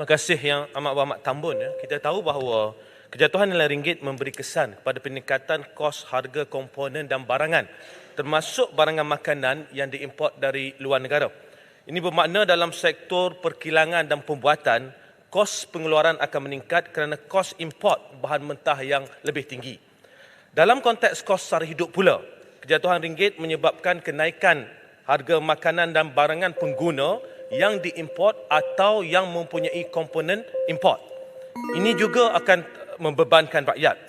Terima kasih Yang Amat Berhormat Tambun. Kita tahu bahawa kejatuhan nilai ringgit memberi kesan kepada peningkatan kos harga komponen dan barangan, termasuk barangan makanan yang diimport dari luar negara. Ini bermakna dalam sektor perkilangan dan pembuatan, kos pengeluaran akan meningkat kerana kos import bahan mentah yang lebih tinggi. Dalam konteks kos sara hidup pula, kejatuhan ringgit menyebabkan kenaikan harga makanan dan barangan pengguna yang diimport atau yang mempunyai komponen import. Ini juga akan membebankan rakyat.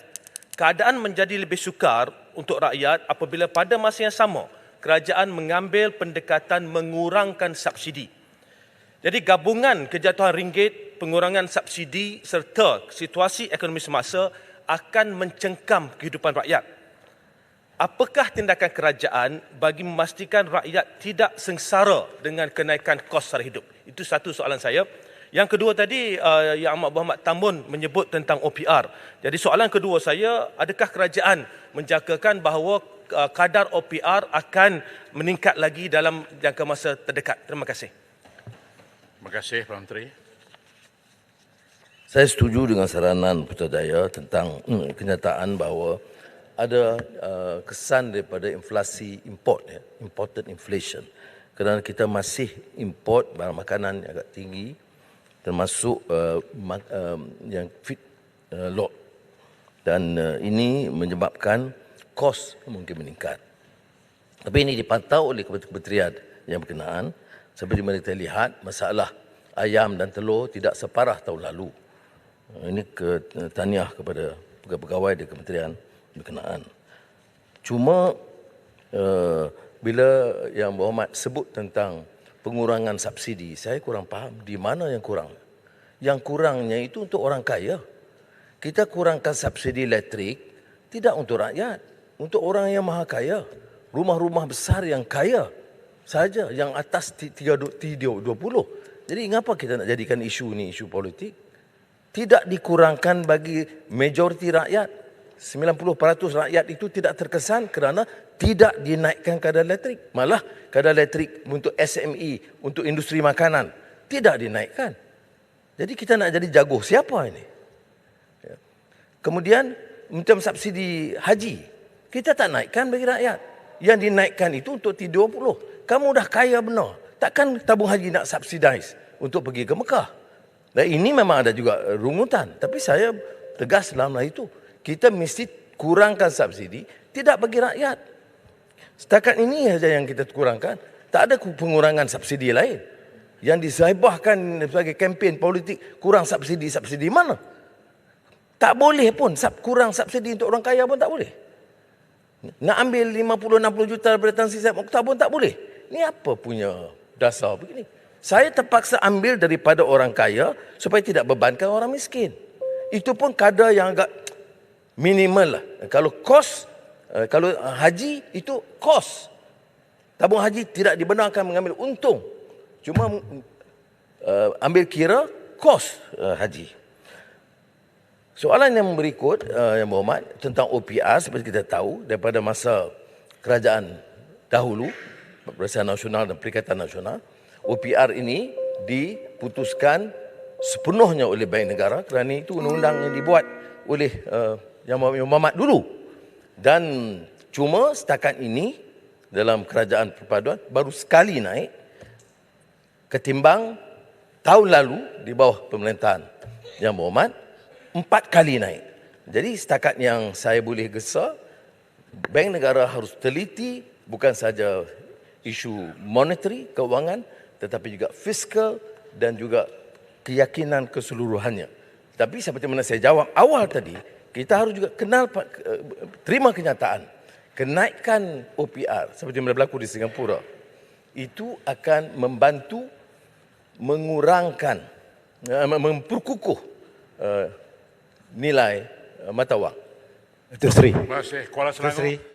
Keadaan menjadi lebih sukar untuk rakyat apabila pada masa yang sama kerajaan mengambil pendekatan mengurangkan subsidi. Jadi gabungan kejatuhan ringgit, pengurangan subsidi serta situasi ekonomi semasa akan mencengkam kehidupan rakyat. Apakah tindakan kerajaan bagi memastikan rakyat tidak sengsara dengan kenaikan kos sara hidup? Itu satu soalan saya. Yang kedua tadi, Yang Amat Berhormat Tambun menyebut tentang OPR. Jadi soalan kedua saya, adakah kerajaan menjagakan bahawa kadar OPR akan meningkat lagi dalam jangka masa terdekat? Terima kasih. Terima kasih, Pak Menteri. Saya setuju dengan saranan Putrajaya tentang kenyataan bahawa ada kesan daripada inflasi import, imported inflation. Kerana kita masih import barang makanan yang agak tinggi, termasuk yang feedlot. Dan ini menyebabkan kos mungkin meningkat. Tapi ini dipantau oleh kementerian yang berkenaan. Seperti mana kita lihat, masalah ayam dan telur tidak separah tahun lalu. Ini tahniah kepada pegawai di kementerian berkenaan. Cuma bila Yang Berhormat sebut tentang pengurangan subsidi, saya kurang faham di mana yang kurang. Yang kurangnya itu untuk orang kaya. Kita kurangkan subsidi elektrik tidak untuk rakyat, untuk orang yang maha kaya. Rumah-rumah besar yang kaya saja, yang atas 320. Jadi mengapa kita nak jadikan isu ni isu politik? Tidak dikurangkan bagi majoriti rakyat. 90% rakyat itu tidak terkesan kerana tidak dinaikkan kadar elektrik. Malah kadar elektrik untuk SME, untuk industri makanan tidak dinaikkan. Jadi kita nak jadi jago siapa ini? Kemudian macam subsidi haji, kita tak naikkan bagi rakyat. Yang dinaikkan itu untuk T20. Kamu dah kaya benar. Takkan tabung haji nak subsidize untuk pergi ke Mekah? Dan ini memang ada juga rungutan. Tapi saya tegas dalam hal itu. Kita mesti kurangkan subsidi, tidak bagi rakyat. Setakat ini saja yang kita kurangkan. Tak ada pengurangan subsidi lain. Yang disahibahkan sebagai kempen politik, kurang subsidi mana? Tak boleh pun, kurang subsidi untuk orang kaya pun tak boleh. Nak ambil 50-60 juta daripada Tan Sri Zat Mokhtar pun tak boleh. Ini apa punya dasar begini? Saya terpaksa ambil daripada orang kaya supaya tidak bebankan orang miskin. Itu pun kadar yang agak minimal lah. Kalau kos, kalau haji itu kos. Tabung haji tidak dibenarkan mengambil untung. Cuma ambil kira kos haji. Soalan yang berikut, Yang Berhormat, tentang OPR seperti kita tahu daripada masa kerajaan dahulu, Barisan Nasional dan Perikatan Nasional, OPR ini diputuskan sepenuhnya oleh Bank Negara kerana itu undang-undang yang dibuat oleh Yang Berhormat dulu. Dan cuma setakat ini dalam kerajaan perpaduan baru sekali naik ketimbang tahun lalu di bawah pemerintahan Yang Berhormat 4 kali naik. Jadi setakat yang saya boleh gesa, Bank Negara harus teliti bukan saja isu monetary, kewangan, tetapi juga fiskal dan juga keyakinan keseluruhannya. Tapi seperti mana saya jawab awal tadi, kita harus juga terima kenyataan. Kenaikan OPR seperti yang berlaku di Singapura itu akan membantu mengurangkan, memperkukuh nilai mata wang. Terima kasih. Kuala Selangor.